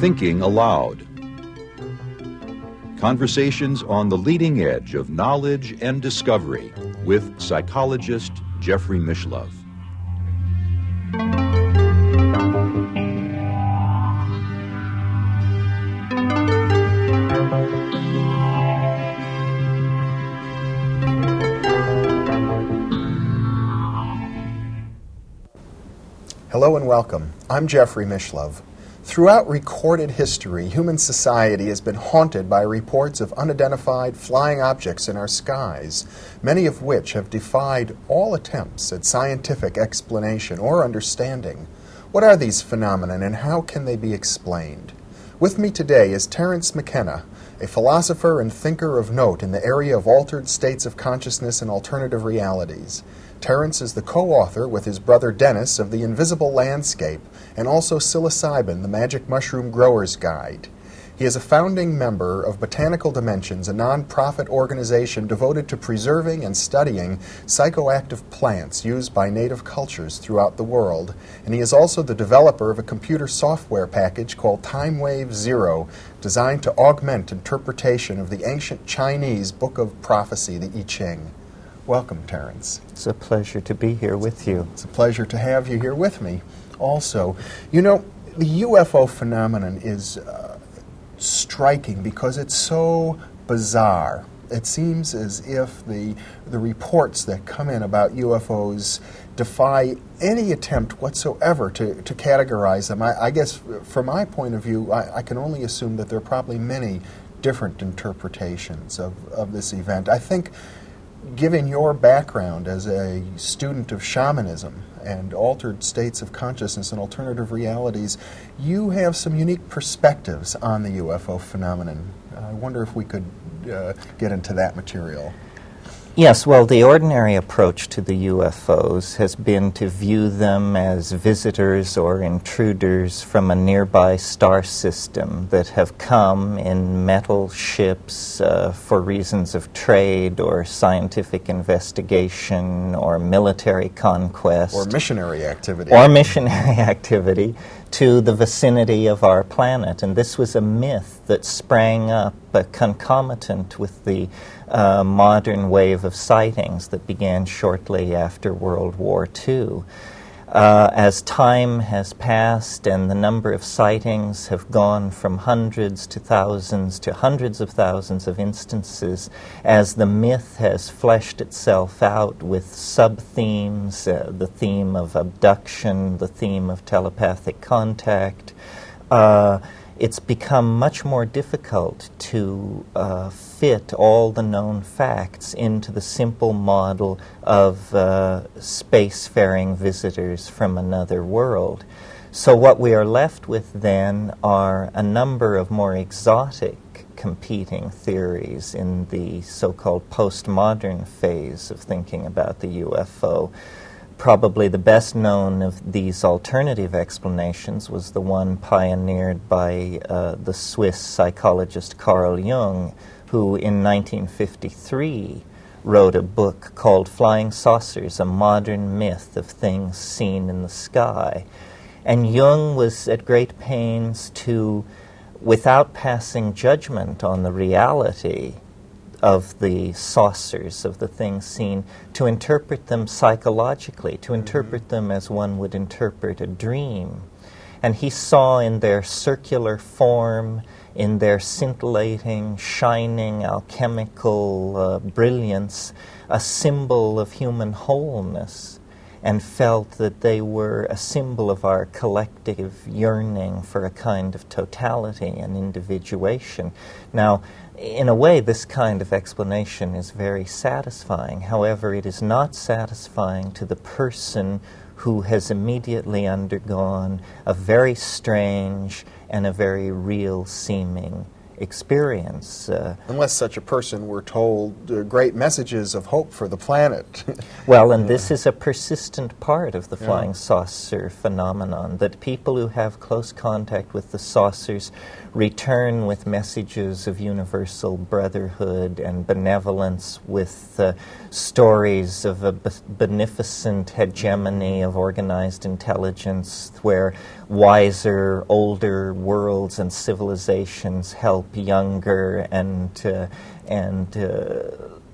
Thinking Aloud. Conversations on the leading edge of knowledge and discovery with psychologist Jeffrey Mishlove. Hello and welcome. I'm Jeffrey Mishlove. Throughout recorded history, human society has been haunted by reports of unidentified flying objects in our skies, many of which have defied all attempts at scientific explanation or understanding. What are these phenomena and how can they be explained? With me today is Terence McKenna, a philosopher and thinker of note in the area of altered states of consciousness and alternative realities. Terence is the co-author with his brother Dennis of The Invisible Landscape and also Psilocybin, the Magic Mushroom Grower's Guide. He is a founding member of Botanical Dimensions, a non-profit organization devoted to preserving and studying psychoactive plants used by native cultures throughout the world. And he is also the developer of a computer software package called TimeWave Zero, designed to augment interpretation of the ancient Chinese Book of Prophecy, the I Ching. Welcome, Terence. It's a pleasure to be here with you. It's a pleasure to have you here with me also. You know, the UFO phenomenon is striking because it's so bizarre. It seems as if the reports that come in about UFOs defy any attempt whatsoever to categorize them. I guess from my point of view, I can only assume that there are probably many different interpretations of this event. I think, given your background as a student of shamanism and altered states of consciousness and alternative realities, you have some unique perspectives on the UFO phenomenon. I wonder if we could get into that material. Yes, well, the ordinary approach to the UFOs has been to view them as visitors or intruders from a nearby star system that have come in metal ships for reasons of trade or scientific investigation or military conquest. Or missionary activity. To the vicinity of our planet. And this was a myth that sprang up concomitant with the modern wave of sightings that began shortly after World War II. As time has passed and the number of sightings have gone from hundreds to thousands to hundreds of thousands of instances, as the myth has fleshed itself out with sub-themes, the theme of abduction, the theme of telepathic contact, it's become much more difficult to fit all the known facts into the simple model of spacefaring visitors from another world. So what we are left with then are a number of more exotic competing theories in the so-called postmodern phase of thinking about the UFO. Probably the best known of these alternative explanations was the one pioneered by the Swiss psychologist Carl Jung, who in 1953 wrote a book called Flying Saucers, a Modern Myth of Things Seen in the Sky. And Jung was at great pains to, without passing judgment on the reality of the saucers, of the things seen, to interpret them psychologically, to interpret them as one would interpret a dream. And he saw in their circular form, in their scintillating, shining, alchemical brilliance, a symbol of human wholeness, and felt that they were a symbol of our collective yearning for a kind of totality and individuation. Now, in a way, this kind of explanation is very satisfying. However, it is not satisfying to the person who has immediately undergone a very strange and a very real-seeming experience. Unless such a person were told great messages of hope for the planet. Well, and this is a persistent part of the flying saucer phenomenon, that people who have close contact with the saucers return with messages of universal brotherhood and benevolence, with stories of a beneficent hegemony of organized intelligence where wiser, older worlds and civilizations help younger and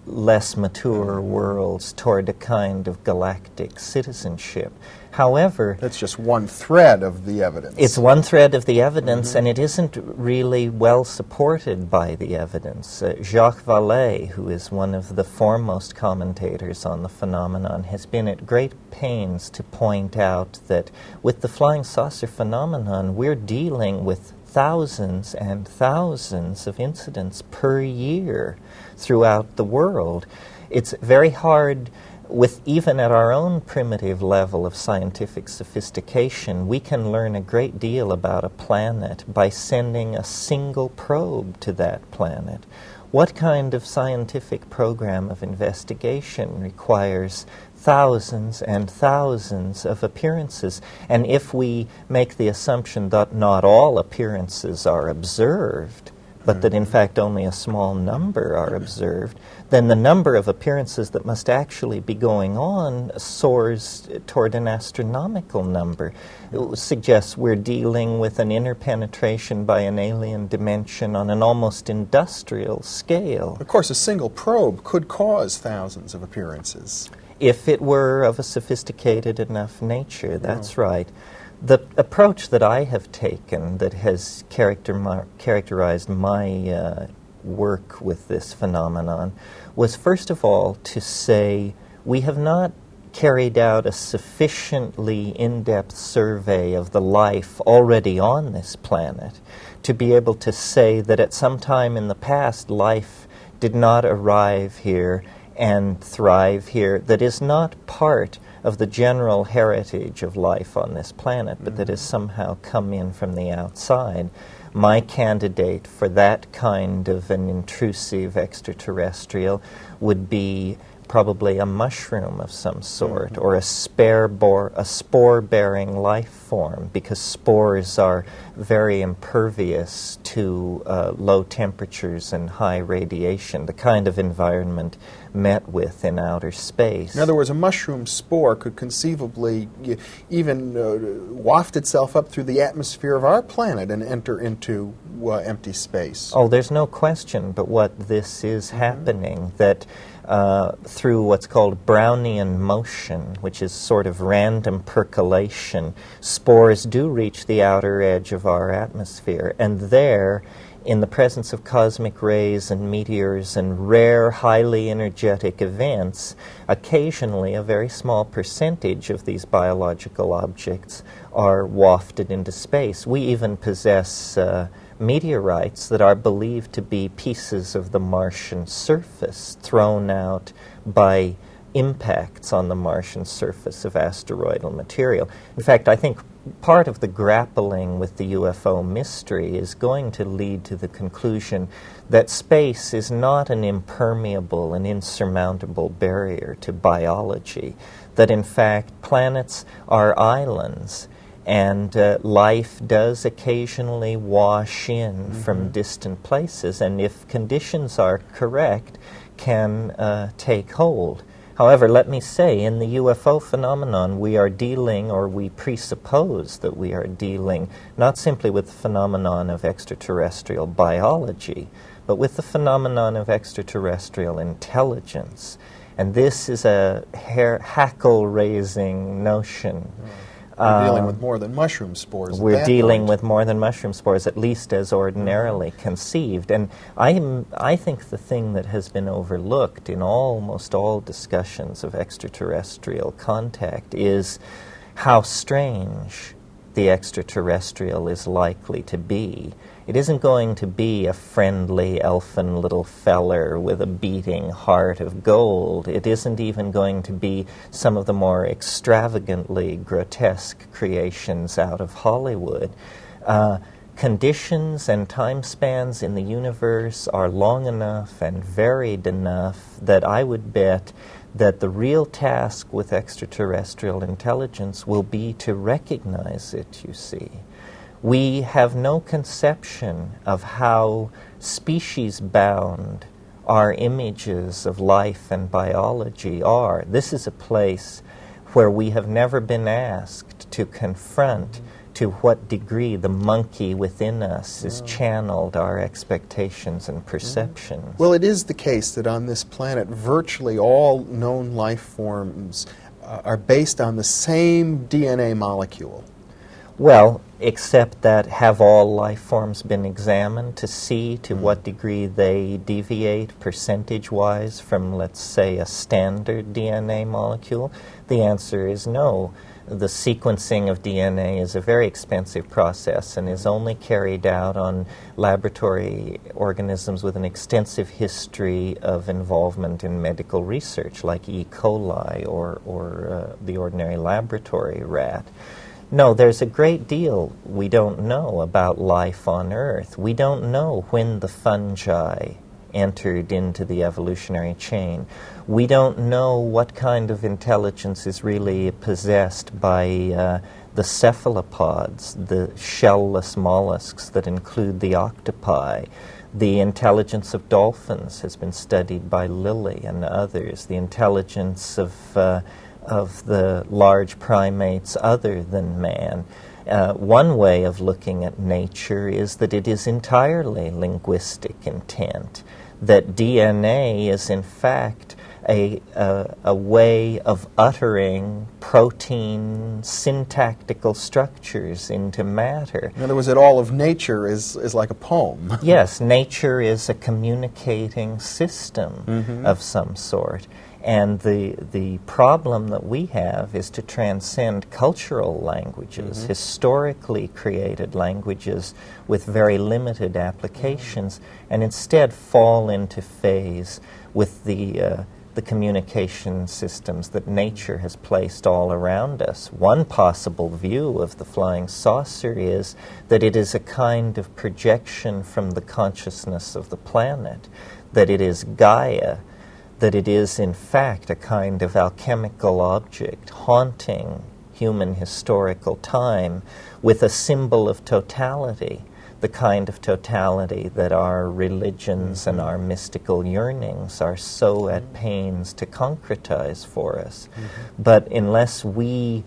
less mature worlds toward a kind of galactic citizenship. However, that's just one thread of the evidence. It's one thread of the evidence, and it isn't really well supported by the evidence. Jacques Vallée, who is one of the foremost commentators on the phenomenon, has been at great pains to point out that with the flying saucer phenomenon, we're dealing with thousands and thousands of incidents per year throughout the world. It's very hard, with even at our own primitive level of scientific sophistication, we can learn a great deal about a planet by sending a single probe to that planet. What kind of scientific program of investigation requires thousands and thousands of appearances? And if we make the assumption that not all appearances are observed, but that in fact only a small number are observed, then the number of appearances that must actually be going on soars toward an astronomical number. It suggests we're dealing with an interpenetration by an alien dimension on an almost industrial scale. Of course, a single probe could cause thousands of appearances. If it were of a sophisticated enough nature, that's right. The approach that I have taken that has characterized my work with this phenomenon was, first of all, to say we have not carried out a sufficiently in-depth survey of the life already on this planet to be able to say that at some time in the past life did not arrive here and thrive here, that is not part of the general heritage of life on this planet, but that has somehow come in from the outside. My candidate for that kind of an intrusive extraterrestrial would be probably a mushroom of some sort, or a spore-bearing life form, because spores are very impervious to low temperatures and high radiation, the kind of environment met with in outer space. In other words, a mushroom spore could conceivably even waft itself up through the atmosphere of our planet and enter into empty space. Oh, there's no question but what this is happening, that through what's called Brownian motion, which is sort of random percolation, spores do reach the outer edge of our atmosphere, and there, in the presence of cosmic rays and meteors and rare, highly energetic events, occasionally a very small percentage of these biological objects are wafted into space. We even possess meteorites that are believed to be pieces of the Martian surface thrown out by impacts on the Martian surface of asteroidal material. In fact, I think part of the grappling with the UFO mystery is going to lead to the conclusion that space is not an impermeable and insurmountable barrier to biology, that in fact planets are islands, and life does occasionally wash in from distant places, and if conditions are correct, can take hold. However, let me say, in the UFO phenomenon, we are dealing, or we presuppose that we are dealing, not simply with the phenomenon of extraterrestrial biology, but with the phenomenon of extraterrestrial intelligence. And this is a hackle-raising notion. We're dealing with more than mushroom spores. We're dealing with more than mushroom spores, at least as ordinarily conceived. And I think the thing that has been overlooked in almost all discussions of extraterrestrial contact is how strange the extraterrestrial is likely to be. It isn't going to be a friendly elfin little feller with a beating heart of gold. It isn't even going to be some of the more extravagantly grotesque creations out of Hollywood. conditions and time spans in the universe are long enough and varied enough that I would bet that the real task with extraterrestrial intelligence will be to recognize it, you see. We have no conception of how species-bound our images of life and biology are. This is a place where we have never been asked to confront to what degree the monkey within us is channeled our expectations and perceptions. Well, it is the case that on this planet, virtually all known life forms are based on the same DNA molecule. Well, except that have all life forms been examined to see to what degree they deviate percentage-wise from, let's say, a standard DNA molecule? The answer is no. The sequencing of DNA is a very expensive process and is only carried out on laboratory organisms with an extensive history of involvement in medical research, like E. coli or the ordinary laboratory rat. No, there's a great deal we don't know about life on Earth. We don't know when the fungi entered into the evolutionary chain. We don't know what kind of intelligence is really possessed by the cephalopods, the shellless mollusks that include the octopi. The intelligence of dolphins has been studied by Lilly and others. The intelligence of the large primates other than man. One way of looking at nature is that it is entirely linguistic intent, that DNA is in fact a way of uttering protein syntactical structures into matter. In other words, that all of nature is like a poem. Yes, nature is a communicating system of some sort. And the problem that we have is to transcend cultural languages, historically created languages with very limited applications, and instead fall into phase with the communication systems that nature has placed all around us. One possible view of the flying saucer is that it is a kind of projection from the consciousness of the planet, that it is Gaia, that it is in fact a kind of alchemical object haunting human historical time with a symbol of totality, the kind of totality that our religions and our mystical yearnings are so at pains to concretize for us. But unless we,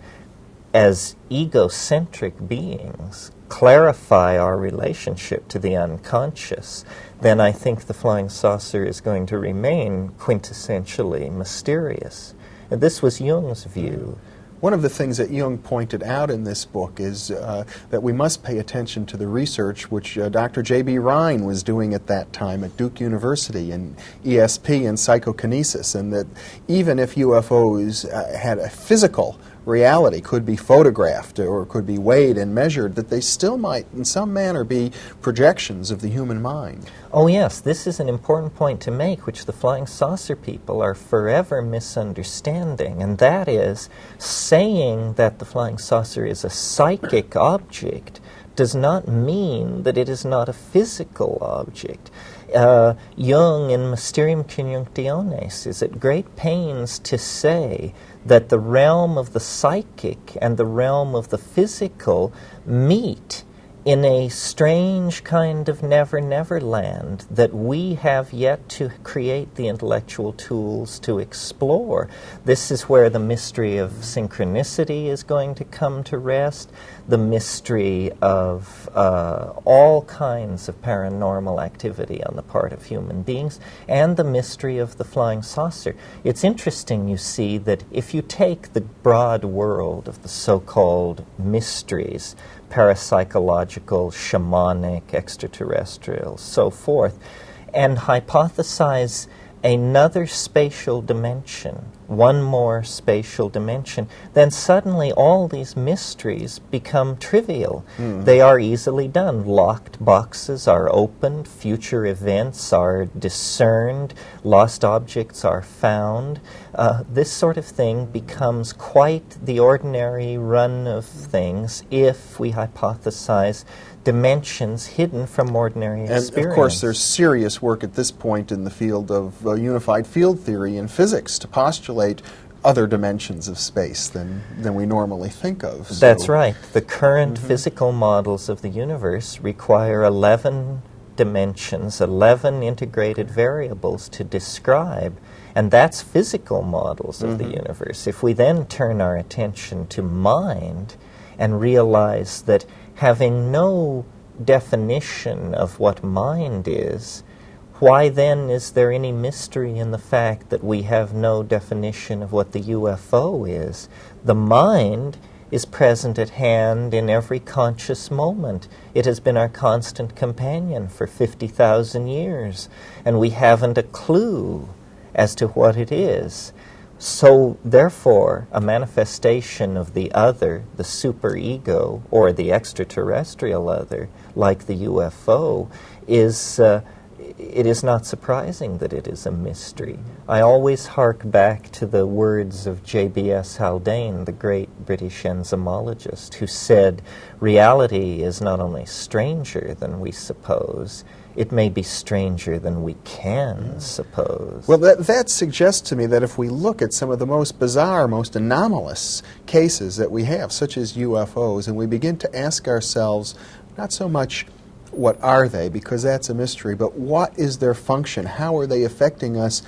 as egocentric beings, clarify our relationship to the unconscious, then I think the flying saucer is going to remain quintessentially mysterious. And this was Jung's view. One of the things that Jung pointed out in this book is that we must pay attention to the research which Dr. J.B. Rhine was doing at that time at Duke University in ESP and psychokinesis, and that even if UFOs had a physical reality, could be photographed or could be weighed and measured, that they still might in some manner be projections of the human mind. Oh yes, this is an important point to make, which the flying saucer people are forever misunderstanding, and that is saying that the flying saucer is a psychic object does not mean that it is not a physical object. Jung in Mysterium Conjunctionis is at great pains to say that the realm of the psychic and the realm of the physical meet in a strange kind of never-never land that we have yet to create the intellectual tools to explore. This is where the mystery of synchronicity is going to come to rest, the mystery of all kinds of paranormal activity on the part of human beings, and the mystery of the flying saucer. It's interesting, you see, that if you take the broad world of the so-called mysteries, parapsychological, shamanic, extraterrestrial, so forth, and hypothesize another spatial dimension, one more spatial dimension, then suddenly all these mysteries become trivial. They are easily done. Locked boxes are opened, future events are discerned, lost objects are found. This sort of thing becomes quite the ordinary run of things if we hypothesize dimensions hidden from ordinary experience. And of course there's serious work at this point in the field of unified field theory in physics to postulate other dimensions of space than we normally think of. So that's right. The current physical models of the universe require 11 dimensions, 11 integrated variables to describe, and that's physical models of the universe. If we then turn our attention to mind and realize that having no definition of what mind is, why then is there any mystery in the fact that we have no definition of what the UFO is? The mind is present at hand in every conscious moment. It has been our constant companion for 50,000 years, and we haven't a clue as to what it is. So, therefore, a manifestation of the other, the superego, or the extraterrestrial other, like the UFO, it is not surprising that it is a mystery. I always hark back to the words of J.B.S. Haldane, the great British enzymologist, who said, reality is not only stranger than we suppose, it may be stranger than we can suppose. Well, that suggests to me that if we look at some of the most bizarre, most anomalous cases that we have, such as UFOs, and we begin to ask ourselves, not so much what are they, because that's a mystery, but what is their function? How are they affecting us?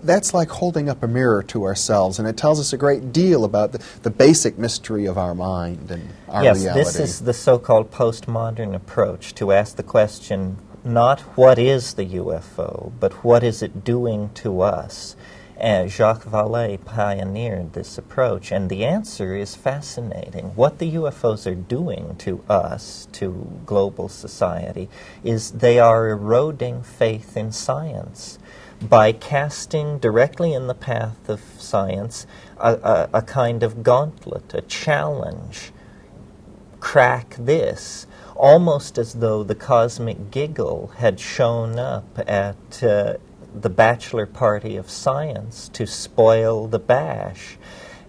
That's like holding up a mirror to ourselves, and it tells us a great deal about the basic mystery of our mind and our reality. Yes, this is the so-called postmodern approach to ask the question, not what is the UFO, but what is it doing to us? Jacques Vallée pioneered this approach, and the answer is fascinating. What the UFOs are doing to us, to global society, is they are eroding faith in science by casting directly in the path of science a kind of gauntlet, a challenge. Crack this. Almost as though the cosmic giggle had shown up at the bachelor party of science to spoil the bash,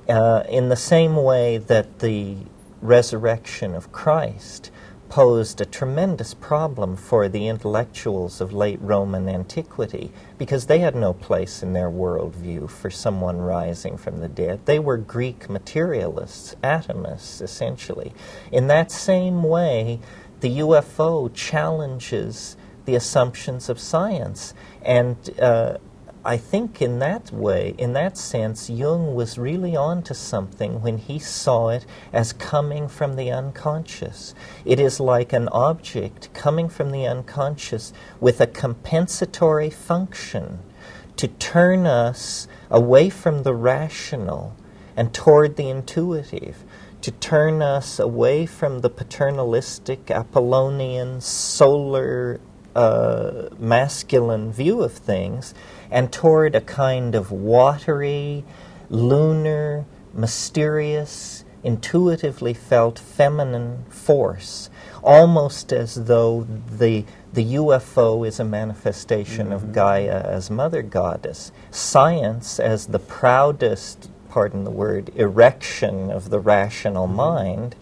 in the same way that the resurrection of Christ posed a tremendous problem for the intellectuals of late Roman antiquity, because they had no place in their worldview for someone rising from the dead. They were Greek materialists, atomists, essentially. In that same way, the UFO challenges the assumptions of science. And I think in that way, in that sense, Jung was really on to something when he saw it as coming from the unconscious. It is like an object coming from the unconscious with a compensatory function to turn us away from the rational and toward the intuitive, to turn us away from the paternalistic, Apollonian, solar, masculine view of things, and toward a kind of watery, lunar, mysterious, intuitively felt feminine force, almost as though the UFO is a manifestation of Gaia as mother goddess, science as the proudest, pardon the word, erection of the rational mind,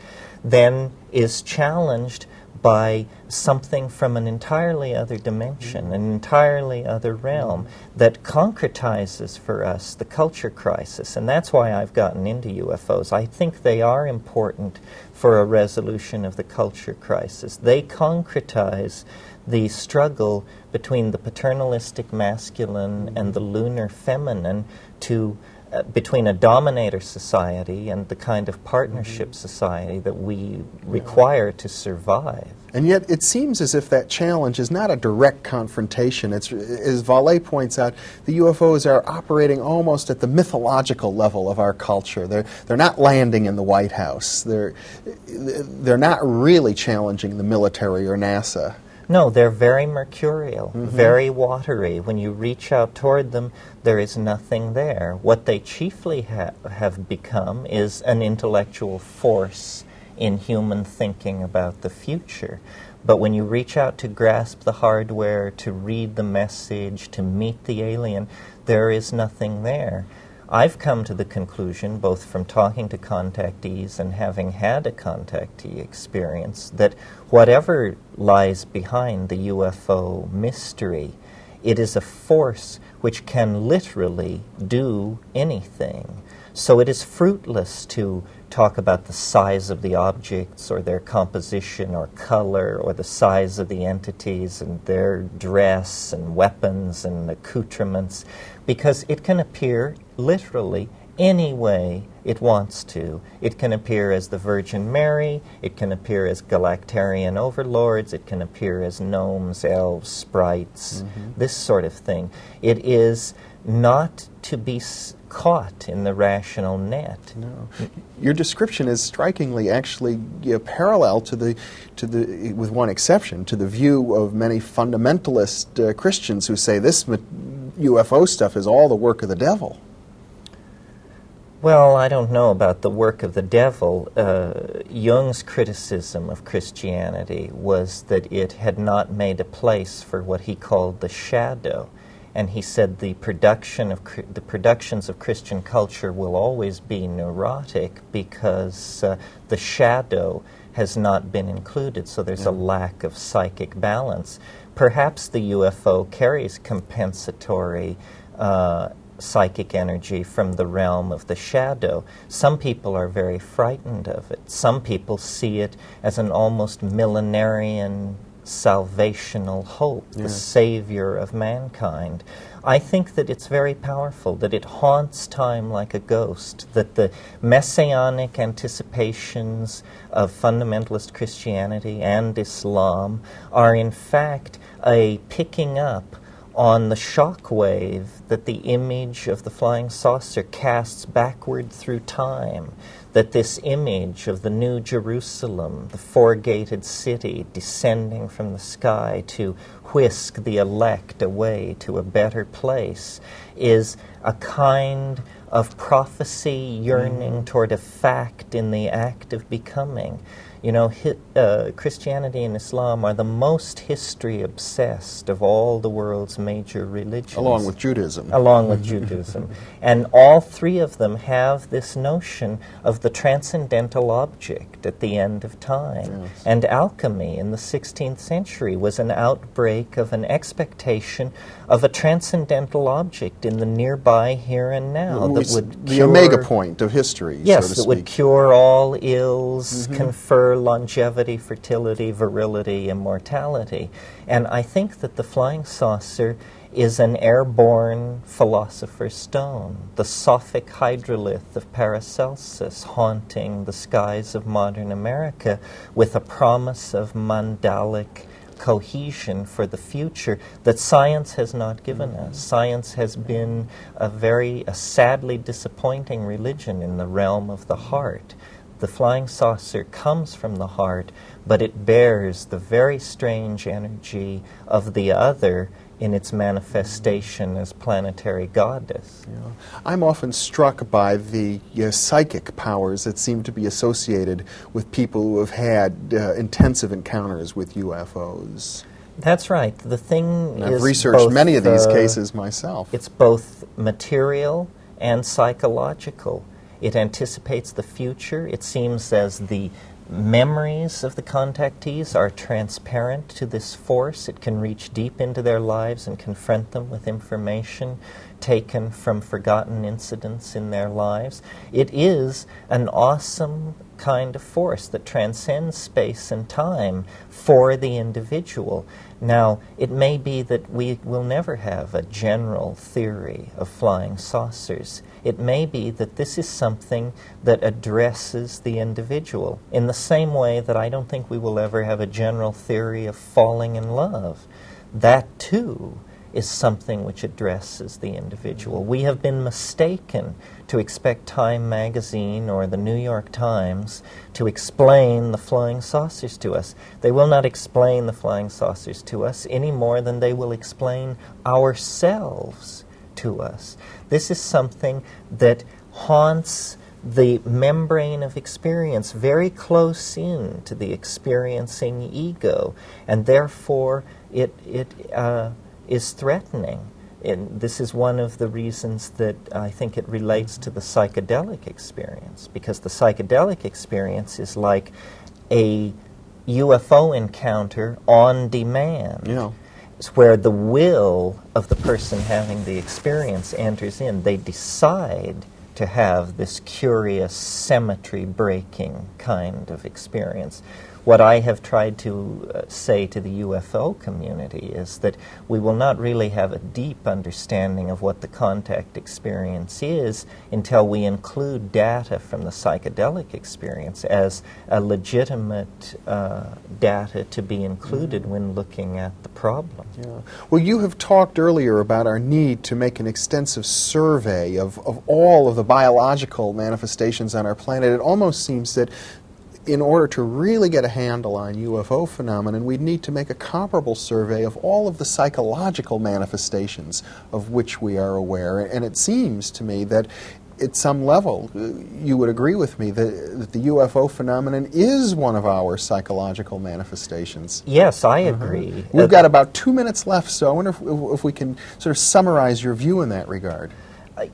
then is challenged by something from an entirely other dimension, an entirely other realm that concretizes for us the culture crisis. And that's why I've gotten into UFOs. I think they are important for a resolution of the culture crisis. They concretize the struggle between the paternalistic masculine and the lunar feminine between a dominator society and the kind of partnership society that we require to survive. And yet it seems as if that challenge is not a direct confrontation. It's, as Vallée points out, the UFOs are operating almost at the mythological level of our culture. They're not landing in the White House. They're not really challenging the military or NASA. No, they're very mercurial, very watery. When you reach out toward them, there is nothing there. What they chiefly have become is an intellectual force in human thinking about the future. But when you reach out to grasp the hardware, to read the message, to meet the alien, there is nothing there. I've come to the conclusion, both from talking to contactees and having had a contactee experience, that whatever lies behind the UFO mystery, it is a force which can literally do anything. So it is fruitless to talk about the size of the objects or their composition or color or the size of the entities and their dress and weapons and accoutrements, because it can appear literally any way it wants to. It can appear as the Virgin Mary, it can appear as Galactarian overlords, it can appear as gnomes, elves, sprites, this sort of thing. It is not to be caught in the rational net. No. Your description is strikingly actually parallel to the, with one exception, to the view of many fundamentalist Christians who say this UFO stuff is all the work of the devil. Well, I don't know about the work of the devil. Jung's criticism of Christianity was that it had not made a place for what he called the shadow. And he said the productions of Christian culture will always be neurotic because the shadow has not been included, so there's a lack of psychic balance. Perhaps the UFO carries compensatory psychic energy from the realm of the shadow. Some people are very frightened of it. Some people see it as an almost millenarian salvational hope, the savior of mankind. I think that it's very powerful, that it haunts time like a ghost, that the messianic anticipations of fundamentalist Christianity and Islam are in fact a picking up on the shock wave that the image of the flying saucer casts backward through time, that this image of the New Jerusalem, the four-gated city descending from the sky to whisk the elect away to a better place, is a kind of prophecy yearning toward a fact in the act of becoming. You know, Christianity and Islam are the most history-obsessed of all the world's major religions. Along with Judaism. Along with Judaism. And all three of them have this notion of the transcendental object at the end of time. Yes. And alchemy in the 16th century was an outbreak of an expectation of a transcendental object in the nearby here and now that would the cure, omega point of history, yes, so to that speak. would cure all ills, confer longevity, fertility, virility, immortality. And I think that the flying saucer is an airborne philosopher's stone, the Sophic hydrolith of Paracelsus haunting the skies of modern America with a promise of mandalic cohesion for the future that science has not given us. Science has been a sadly disappointing religion in the realm of the heart. The flying saucer comes from the heart, but it bears the very strange energy of the other in its manifestation as planetary goddess. Yeah. I'm often struck by the psychic powers that seem to be associated with people who have had intensive encounters with UFOs. That's right. The thing and is I've researched both, many of these cases myself. It's both material and psychological. It anticipates the future. It seems as the memories of the contactees are transparent to this force. It can reach deep into their lives and confront them with information taken from forgotten incidents in their lives. It is an awesome kind of force that transcends space and time for the individual. Now, it may be that we will never have a general theory of flying saucers. It may be that this is something that addresses the individual in the same way that I don't think we will ever have a general theory of falling in love. That, too, is something which addresses the individual. We have been mistaken to expect Time magazine or the New York Times to explain the flying saucers to us. They will not explain the flying saucers to us any more than they will explain ourselves to us. This is something that haunts the membrane of experience very close in to the experiencing ego, and therefore it is threatening. And this is one of the reasons that I think it relates to the psychedelic experience, because the psychedelic experience is like a UFO encounter on demand. Yeah. It's where the will of the person having the experience enters in. They decide to have this curious symmetry-breaking kind of experience. What I have tried to say to the UFO community is that we will not really have a deep understanding of what the contact experience is until we include data from the psychedelic experience as a legitimate data to be included when looking at the problem. Yeah. Well, you have talked earlier about our need to make an extensive survey of all of the biological manifestations on our planet. It almost seems that in order to really get a handle on UFO phenomenon, we'd need to make a comparable survey of all of the psychological manifestations of which we are aware. And it seems to me that at some level, you would agree with me that the UFO phenomenon is one of our psychological manifestations. Yes, I agree. We've got about 2 minutes left, so I wonder if we can sort of summarize your view in that regard.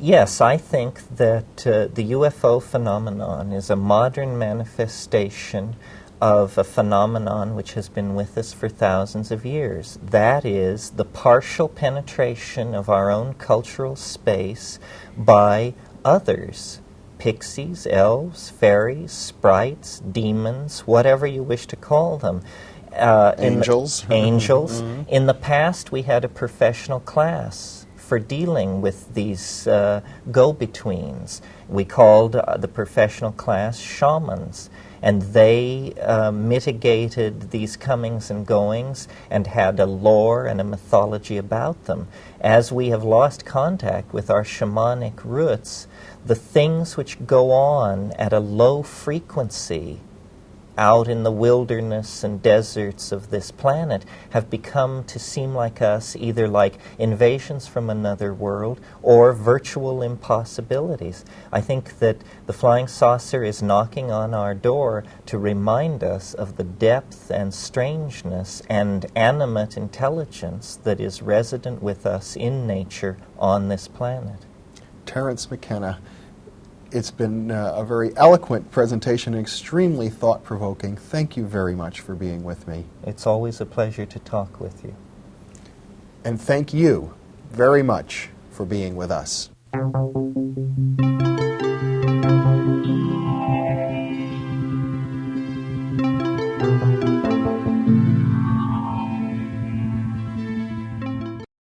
Yes, I think that the UFO phenomenon is a modern manifestation of a phenomenon which has been with us for thousands of years. That is the partial penetration of our own cultural space by others. Pixies, elves, fairies, sprites, demons, whatever you wish to call them. Angels. Angels. In the past, we had a professional class for dealing with these go-betweens. We called the professional class shamans, and they mitigated these comings and goings and had a lore and a mythology about them. As we have lost contact with our shamanic roots, the things which go on at a low frequency out in the wilderness and deserts of this planet have become to seem like us either like invasions from another world or virtual impossibilities. I think that the flying saucer is knocking on our door to remind us of the depth and strangeness and animate intelligence that is resident with us in nature on this planet. Terence McKenna, it's been a very eloquent presentation, extremely thought-provoking. Thank you very much for being with me. It's always a pleasure to talk with you. And thank you very much for being with us.